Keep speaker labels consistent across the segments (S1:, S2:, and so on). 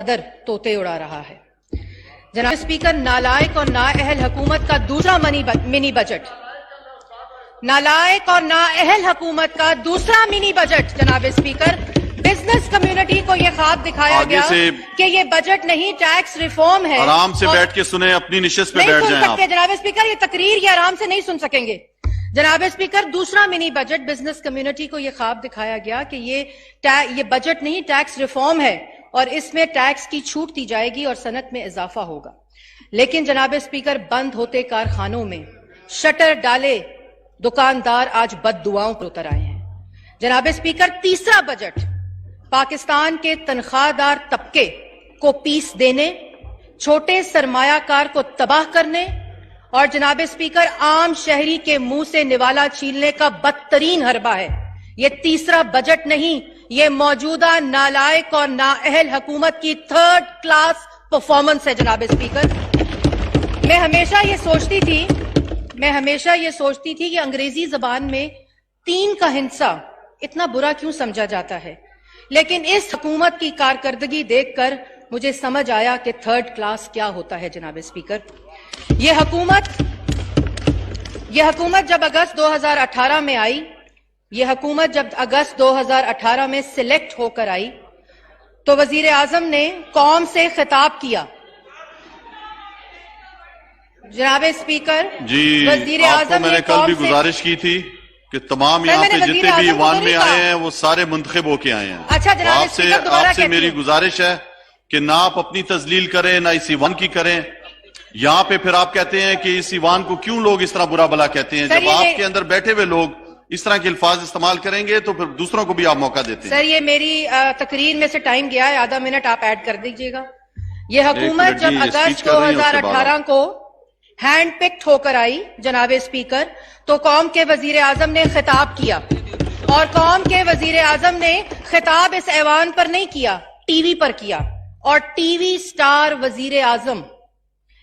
S1: قدر طوطے اڑا رہا ہے۔ جناب اسپیکر، نالائق اور نااہل حکومت کا دوسرا منی بجٹ، نالائق اور نااہل حکومت کا دوسرا منی بجٹ جناب اسپیکر، بزنس کمیونٹی کو یہ خواب دکھایا گیا کہ یہ بجٹ نہیں ٹیکس ریفارم ہے۔
S2: آرام سے بیٹھ کے سنیں، اپنی نشست پہ بیٹھ جائیں آپ۔
S1: جناب اسپیکر، یہ تقریر یہ آرام سے نہیں سن سکیں گے۔ جناب اسپیکر، دوسرا منی بجٹ بزنس کمیونٹی کو یہ خواب دکھایا گیا کہ یہ بجٹ نہیں ٹیکس ریفارم ہے اور اس میں ٹیکس کی چھوٹ دی جائے گی اور صنعت میں اضافہ ہوگا۔ لیکن جناب اسپیکر، بند ہوتے کارخانوں میں شٹر ڈالے دکاندار آج بد دعاؤں پر اتر آئے ہیں۔ جناب اسپیکر، تیسرا بجٹ پاکستان کے تنخواہ دار طبقے کو پیس دینے، چھوٹے سرمایہ کار کو تباہ کرنے اور جناب اسپیکر عام شہری کے منہ سے نوالا چھیننے کا بدترین حربہ ہے۔ یہ تیسرا بجٹ نہیں، یہ موجودہ نالائق اور نااہل حکومت کی تھرڈ کلاس پرفارمنس ہے۔ جناب اسپیکر، میں ہمیشہ یہ سوچتی تھی کہ انگریزی زبان میں 3 کا ہندسہ اتنا برا کیوں سمجھا جاتا ہے، لیکن اس حکومت کی کارکردگی دیکھ کر مجھے سمجھ آیا کہ تھرڈ کلاس کیا ہوتا ہے۔ جناب اسپیکر، یہ حکومت جب اگست 2018 میں آئی، یہ حکومت جب اگست 2018 میں سلیکٹ ہو کر آئی تو وزیر اعظم نے قوم سے خطاب کیا۔ جناب اسپیکر، وزیر اعظم
S2: میں نے کل بھی گزارش کی تھی کہ تمام یہاں پہ جتنے بھی ایوان میں آئے ہیں وہ سارے منتخب ہو کے آئے ہیں۔
S1: اچھا جناب اسپیکر، دوبارہ
S2: آپ سے میری گزارش ہے کہ نہ آپ اپنی تذلیل کریں نہ اس ایوان کی کریں۔ یہاں پہ پھر آپ کہتے ہیں کہ اس ایوان کو کیوں لوگ اس طرح برا بلا کہتے ہیں، جب آپ کے اندر بیٹھے ہوئے لوگ اس طرح کے الفاظ استعمال کریں گے تو پھر دوسروں کو بھی آپ موقع دیتے ہیں۔
S1: سر، یہ میری تقریر میں سے ٹائم گیا ہے، آدھا منٹ آپ ایڈ کر دیجئے گا۔ یہ حکومت جب اگست 2018 کو ہینڈ پکڈ ہو کر آئی جناب اسپیکر تو قوم کے وزیر اعظم نے خطاب کیا، اور قوم کے وزیر اعظم نے خطاب اس ایوان پر نہیں کیا، ٹی وی پر کیا، اور ٹی وی سٹار وزیر اعظم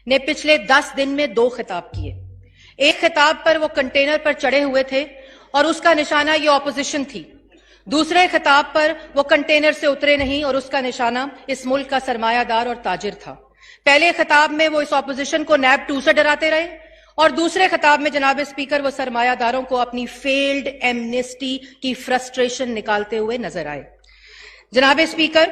S1: نے پچھلے 10 دن میں 2 خطاب کیے۔ ایک خطاب پر وہ کنٹینر پر چڑھے ہوئے تھے اور اس کا نشانہ یہ اپوزیشن تھی۔ دوسرے خطاب پر وہ کنٹینر سے اترے نہیں اور اس کا نشانہ اس ملک کا سرمایہ دار اور تاجر تھا۔ پہلے خطاب میں وہ اس اپوزیشن کو نیب 2 سے ڈراتے رہے اور دوسرے خطاب میں جناب اسپیکر وہ سرمایہ داروں کو اپنی فیلڈ ایمنسٹی کی فرسٹریشن نکالتے ہوئے نظر آئے۔ جناب اسپیکر،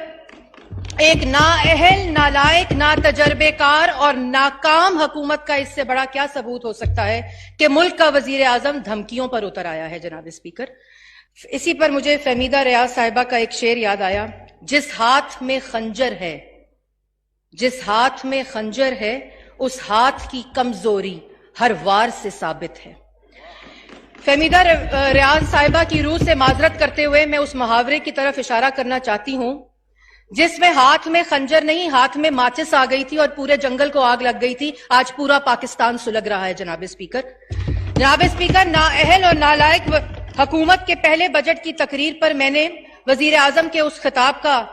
S1: ایک نااہل، نالائق، ناتجربے کار اور ناکام حکومت کا اس سے بڑا کیا ثبوت ہو سکتا ہے کہ ملک کا وزیر اعظم دھمکیوں پر اتر آیا ہے۔ جناب اسپیکر، اسی پر مجھے فہمیدہ ریاض صاحبہ کا ایک شعر یاد آیا، جس ہاتھ میں خنجر ہے اس ہاتھ کی کمزوری ہر وار سے ثابت ہے۔ فہمیدہ ریاض صاحبہ کی روح سے معذرت کرتے ہوئے میں اس محاورے کی طرف اشارہ کرنا چاہتی ہوں جس میں ہاتھ میں خنجر نہیں، ہاتھ میں ماچس آ گئی تھی اور پورے جنگل کو آگ لگ گئی تھی۔ آج پورا پاکستان سلگ رہا ہے۔ جناب اسپیکر، نااہل اور نالائق حکومت کے پہلے بجٹ کی تقریر پر میں نے وزیر اعظم کے اس خطاب کا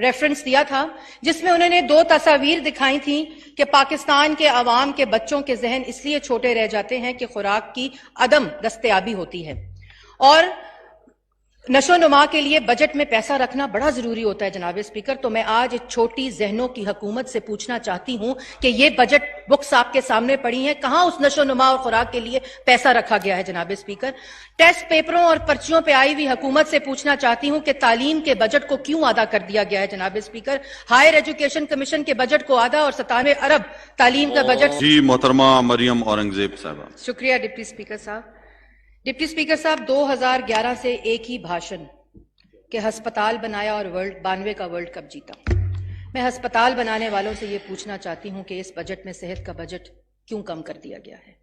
S1: ریفرنس دیا تھا جس میں انہوں نے 2 تصاویر دکھائی تھیں کہ پاکستان کے عوام کے بچوں کے ذہن اس لیے چھوٹے رہ جاتے ہیں کہ خوراک کی عدم دستیابی ہوتی ہے، اور نشو و نما کے لیے بجٹ میں پیسہ رکھنا بڑا ضروری ہوتا ہے۔ جناب اسپیکر، تو میں آج چھوٹی ذہنوں کی حکومت سے پوچھنا چاہتی ہوں کہ یہ بجٹ بکس آپ کے سامنے پڑی ہیں، کہاں اس نشو و نما اور خوراک کے لیے پیسہ رکھا گیا ہے؟ جناب اسپیکر، ٹیسٹ پیپروں اور پرچیوں پہ آئی ہوئی حکومت سے پوچھنا چاہتی ہوں کہ تعلیم کے بجٹ کو کیوں آدھا کر دیا گیا ہے؟ جناب اسپیکر، ہائر ایجوکیشن کمیشن کے بجٹ کو آدھا اور 97 ارب تعلیم کا بجٹ۔
S2: جی محترمہ مریم اورنگزیب صاحبہ۔
S1: شکریہ ڈپٹی اسپیکر صاحب۔ ڈپٹی اسپیکر صاحب، 2011 سے ایک ہی بھاشن کہ ہسپتال بنایا اور 92 کا ورلڈ کپ جیتا۔ میں ہسپتال بنانے والوں سے یہ پوچھنا چاہتی ہوں کہ اس بجٹ میں صحت کا بجٹ کیوں کم کر دیا گیا ہے؟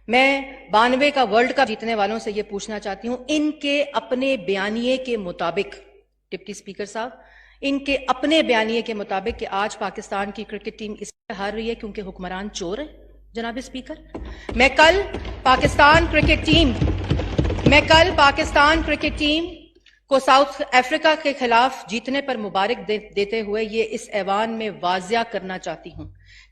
S1: میں 92 کا ورلڈ کپ جیتنے والوں سے یہ پوچھنا چاہتی ہوں، ان کے اپنے بیانیے کے مطابق، ڈپٹی اسپیکر صاحب، ان کے اپنے بیانیے کے مطابق کہ آج پاکستان کی کرکٹ ٹیم اس لیے ہار رہی ہے کیونکہ حکمران چور ہے۔ جناب اسپیکر، میں کل پاکستان کرکٹ ٹیم کو ساؤتھ افریقہ کے خلاف جیتنے پر مبارک دیتے ہوئے یہ اس ایوان میں واضح کرنا چاہتی ہوں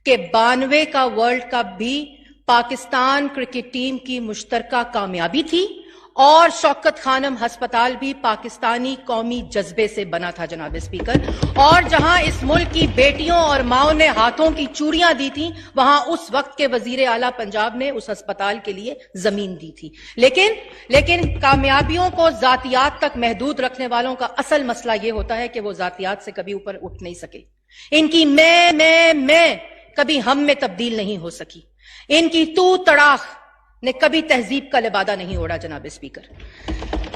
S1: کہ 92 کا ورلڈ کپ بھی پاکستان کرکٹ ٹیم کی مشترکہ کامیابی تھی اور شوکت خانم ہسپتال بھی پاکستانی قومی جذبے سے بنا تھا جناب اسپیکر، اور جہاں اس ملک کی بیٹیوں اور ماؤں نے ہاتھوں کی چوڑیاں دی تھیں وہاں اس وقت کے وزیر اعلیٰ پنجاب نے اس ہسپتال کے لیے زمین دی تھی. لیکن کامیابیوں کو ذاتیات تک محدود رکھنے والوں کا اصل مسئلہ یہ ہوتا ہے کہ وہ ذاتیات سے کبھی اوپر اٹھ نہیں سکے. ان کی میں کبھی ہم میں تبدیل نہیں ہو سکی. ان کی تو تڑاخ نے کبھی تہذیب کا لبادہ نہیں اوڑھا جناب اسپیکر.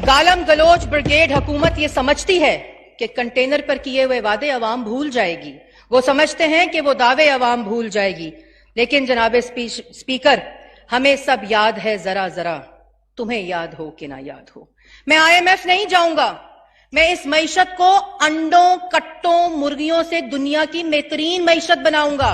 S1: گالم گلوچ بریگیڈ حکومت یہ سمجھتی ہے کہ کنٹینر پر کیے ہوئے وعدے عوام بھول جائے گی. وہ سمجھتے ہیں کہ وہ دعوے عوام بھول جائے گی. لیکن جناب اسپیکر، ہمیں سب یاد ہے ذرا ذرا، تمہیں یاد ہو کہ نہ یاد ہو. میں IMF نہیں جاؤں گا. میں اس معیشت کو انڈوں، کٹوں، مرغیوں سے دنیا کی بہترین معیشت بناؤں گا.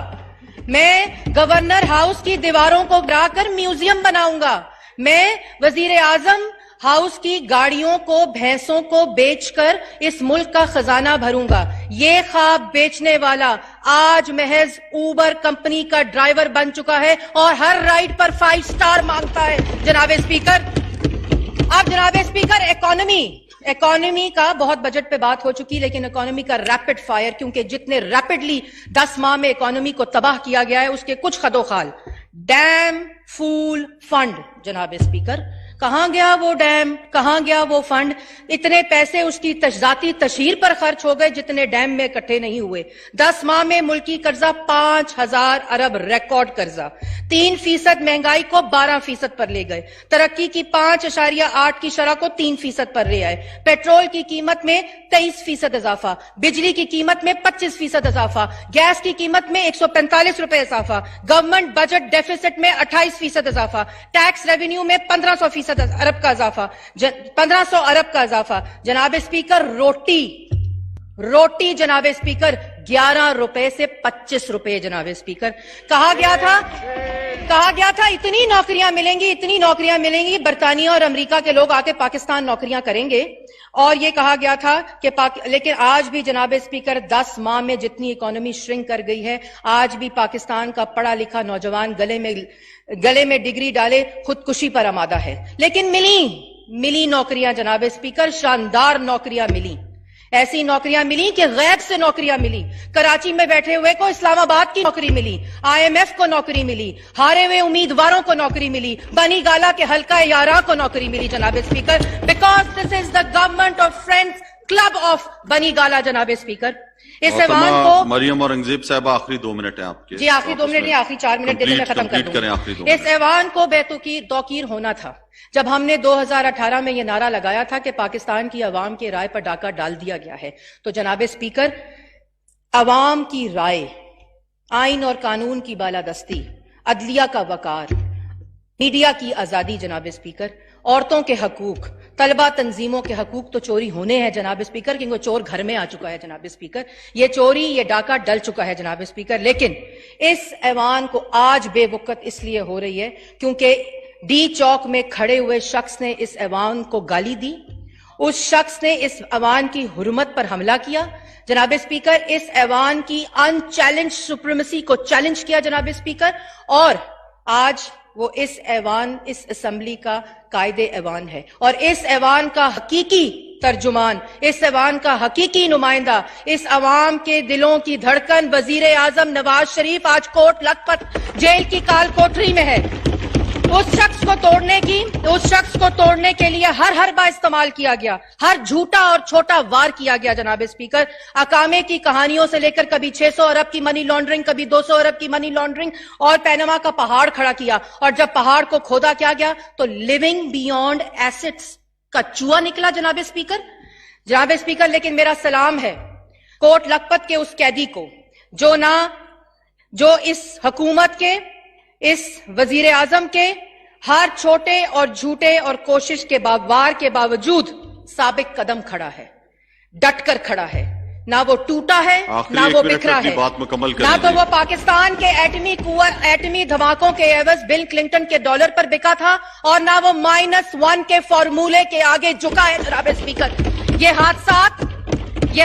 S1: میں گورنر ہاؤس کی دیواروں کو گرا کر میوزیم بناؤں گا. میں وزیر اعظم ہاؤس کی گاڑیوں کو، بھینسوں کو بیچ کر اس ملک کا خزانہ بھروں گا. یہ خواب بیچنے والا آج محض اوبر کمپنی کا ڈرائیور بن چکا ہے اور ہر رائڈ پر 5 سٹار مانگتا ہے. جناب اسپیکر، اب جناب اسپیکر، اکانومی کا بہت بجٹ پہ بات ہو چکی، لیکن اکانومی کا ریپڈ فائر، کیونکہ جتنے ریپڈلی 10 ماہ میں اکانومی کو تباہ کیا گیا ہے اس کے کچھ خد و خال. ڈیم فول فنڈ جناب اسپیکر، کہاں گیا وہ ڈیم، کہاں گیا وہ فنڈ؟ اتنے پیسے اس کی ذاتی تشہیر پر خرچ ہو گئے جتنے ڈیم میں اکٹھے نہیں ہوئے. 10 ماہ میں ملکی قرضہ 5000 ارب ریکارڈ قرضہ. 3% مہنگائی کو 12% پر لے گئے. ترقی کی 5.8 کی شرح کو 3% پر لے آئے. پیٹرول کی قیمت میں 23% اضافہ، بجلی کی قیمت میں 25% اضافہ، گیس کی قیمت میں 145 روپے اضافہ، گورنمنٹ بجٹ ڈیفیسٹ میں 28% اضافہ، ٹیکس ریونیو میں 1500 ارب کا اضافہ، 1500 ارب کا اضافہ. جناب اسپیکر، روٹی جناب اسپیکر 11 روپے سے 25 روپے. جناب اسپیکر، کہا گیا تھا اتنی نوکریاں ملیں گی برطانیہ اور امریکہ کے لوگ آ کے پاکستان نوکریاں کریں گے، اور یہ کہا گیا تھا کہ لیکن آج بھی جناب اسپیکر 10 ماہ میں جتنی اکانومی شرنک کر گئی ہے، آج بھی پاکستان کا پڑھا لکھا نوجوان گلے میں ڈگری ڈالے خودکشی پر آمادہ ہے. لیکن ملی نوکریاں جناب اسپیکر، شاندار نوکریاں ملی. ایسی نوکریاں ملی کہ غیب سے نوکریاں ملی. کراچی میں بیٹھے ہوئے کو اسلام آباد کی نوکری ملی، IMF کو نوکری ملی، ہارے ہوئے امیدواروں کو نوکری ملی، بنی گالا کے حلقہ یارا کو نوکری ملی. جناب speaker, because this is the government of friends club of بنی گالا. جناب اسپیکر، اس ایوان کو
S2: مریم اورنگزیب صاحبہ آخری 2 منٹ ہیں آپ کے.
S1: جی آخری 2 منٹ نہیں، آخری 4 منٹ دے میں ختم کر دوں. اس ایوان کو بے توقیر ہونا تھا جب ہم نے 2018 میں یہ نعرہ لگایا تھا کہ پاکستان کی عوام کی رائے پر ڈاکہ ڈال دیا گیا ہے. تو جناب اسپیکر، عوام کی رائے، آئین اور قانون کی بالادستی، عدلیہ کا وقار، میڈیا کی آزادی جناب اسپیکر، عورتوں کے حقوق، طلبہ تنظیموں کے حقوق تو چوری ہونے ہیں جناب اسپیکر، کیونکہ چور گھر میں آ چکا ہے جناب اسپیکر. یہ چوری، یہ ڈاکہ ڈل چکا ہے جناب اسپیکر. لیکن اس ایوان کو آج بے وقت اس لیے ہو رہی ہے کیونکہ ڈی چوک میں کھڑے ہوئے شخص نے اس ایوان کو گالی دی. اس شخص نے اس ایوان کی حرمت پر حملہ کیا. جناب اسپیکر، اس ایوان کی ان چیلنج سپریمیسی کو چیلنج کیا جناب اسپیکر، اور آج وہ اس اسمبلی کا قائد ایوان ہے، اور اس ایوان کا حقیقی ترجمان، اس ایوان کا حقیقی نمائندہ، اس عوام کے دلوں کی دھڑکن وزیر اعظم نواز شریف آج کوٹ لکھپت جیل کی کال کوٹری میں ہے. اس شخص کو توڑنے کے لیے ہر حربہ استعمال کیا گیا، ہر جھوٹا اور چھوٹا وار کیا گیا جناب اسپیکر. اقامے کی کہانیوں سے لے کر کبھی 600 ارب کی منی لانڈرنگ، کبھی 200 ارب کی منی لانڈرنگ، اور پینما کا پہاڑ کھڑا کیا. اور جب پہاڑ کو کھودا کیا گیا تو لیونگ بیونڈ ایسٹس کا چوہا نکلا جناب اسپیکر. لیکن میرا سلام ہے کوٹ لکھپت کے اس قیدی کو جو اس حکومت کے، اس وزیر اعظم کے ہر چھوٹے اور جھوٹے اور کوشش کے وار کے باوجود ثابت قدم کھڑا ہے، ڈٹ کر کھڑا ہے. نہ وہ ٹوٹا ہے، نہ وہ بکھرا ہے، نہ تو وہ پاکستان کے ایٹمی دھماکوں کے عوض بل کلنٹن کے ڈالر پر بکا تھا، اور نہ وہ -1 کے فارمولے کے آگے جھکا ہے جناب اسپیکر. یہ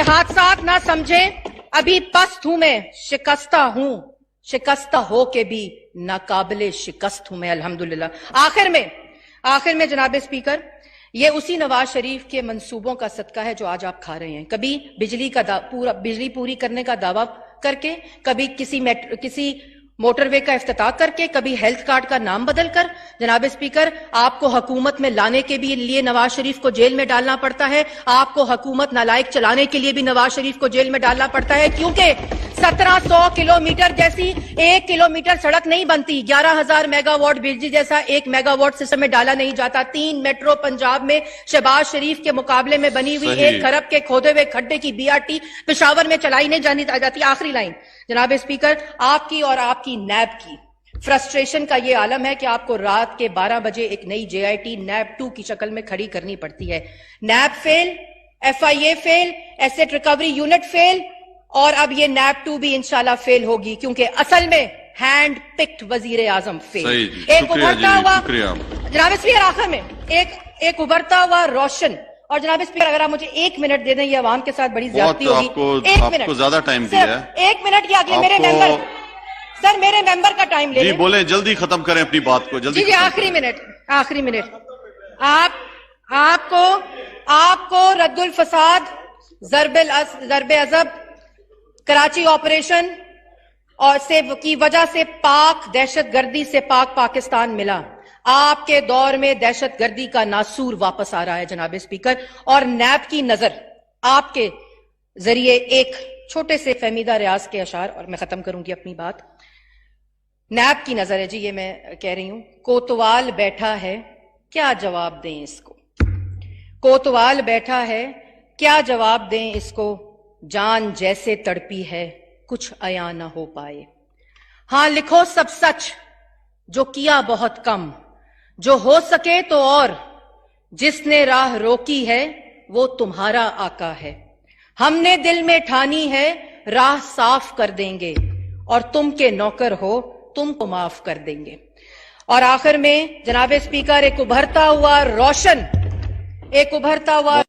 S1: حادثات نہ سمجھیں، ابھی پست ہوں میں، شکستہ ہو کے بھی ناقابل شکست ہوں میں الحمدللہ. آخر میں جناب اسپیکر، یہ اسی نواز شریف کے منصوبوں کا صدقہ ہے جو آج آپ کھا رہے ہیں. کبھی بجلی پوری کرنے کا دعویٰ کر کے, کبھی کسی موٹر وے کا افتتاح کر کے, کبھی ہیلتھ کارڈ کا نام بدل کر. جناب اسپیکر, آپ کو حکومت میں لانے کے بھی لیے نواز شریف کو جیل میں ڈالنا پڑتا ہے, آپ کو حکومت نالائق چلانے کے لیے بھی نواز شریف کو جیل میں ڈالنا پڑتا ہے, کیونکہ 1700 کلومیٹر جیسی 1 کلومیٹر سڑک نہیں بنتی, 11,000 میگا واٹ بجلی جیسا 1 میگا واٹ سسٹم میں ڈالا نہیں جاتا, 3 میٹرو پنجاب میں شہباز شریف کے مقابلے میں بنی ہوئی 1 کھرب کے کھودے ہوئے کھڈے کی BRT پشاور میں چلائی نہیں جاتی. آخری لائن جناب اسپیکر, آپ کی اور آپ کی نیب کی فرسٹریشن کا یہ عالم ہے کہ آپ کو رات کے 12 بجے ایک نئی JIT نیب 2 کی شکل میں کھڑی کرنی پڑتی ہے. نیب فیل, FIA فیل, ایسٹ ریکوری یونٹ فیل, اور اب یہ نیب 2 بھی انشاءاللہ فیل ہوگی, کیونکہ اصل میں ہینڈ پکڈ وزیر اعظم فیل. ایک ابھرتا ہوا جناب اسپیکر, آخر میں ایک ابھرتا ہوا روشن. اور جناب اسپیکر, اگر آپ مجھے 1 منٹ دے دیں, یہ عوام کے ساتھ بڑی زیادتی ہوگی.
S2: آپ کو زیادہ ٹائم دیا ہے,
S1: 1 منٹ. یہ اگلے میرے ممبر, سر میرے ممبر کا ٹائم لے لیں.
S2: جی بولیں, جلدی ختم کریں اپنی بات کو, جلدی.
S1: جی آخری منٹ. آپ کو رد الفساد, ضرب عضب, کراچی آپریشن اور کی وجہ سے پاک دہشت گردی سے پاک پاکستان ملا. آپ کے دور میں دہشت گردی کا ناسور واپس آ رہا ہے جناب اسپیکر, اور نیب کی نظر آپ کے ذریعے ایک چھوٹے سے فہمیدہ ریاض کے اشعار, اور میں ختم کروں گی اپنی بات. نیب کی نظر ہے جی, یہ میں کہہ رہی ہوں. کوتوال بیٹھا ہے, کیا جواب دیں اس کو. کوتوال بیٹھا ہے, کیا جواب دیں اس کو. جان جیسے تڑپی ہے, کچھ عیاں نہ ہو پائے. ہاں لکھو سب سچ, جو کیا بہت کم, جو ہو سکے تو اور. جس نے راہ روکی ہے وہ تمہارا آقا ہے. ہم نے دل میں ٹھانی ہے راہ صاف کر دیں گے, اور تم کے نوکر ہو تم کو معاف کر دیں گے. اور آخر میں جناب اسپیکر, ایک ابھرتا ہوا روشن, ایک ابھرتا ہوا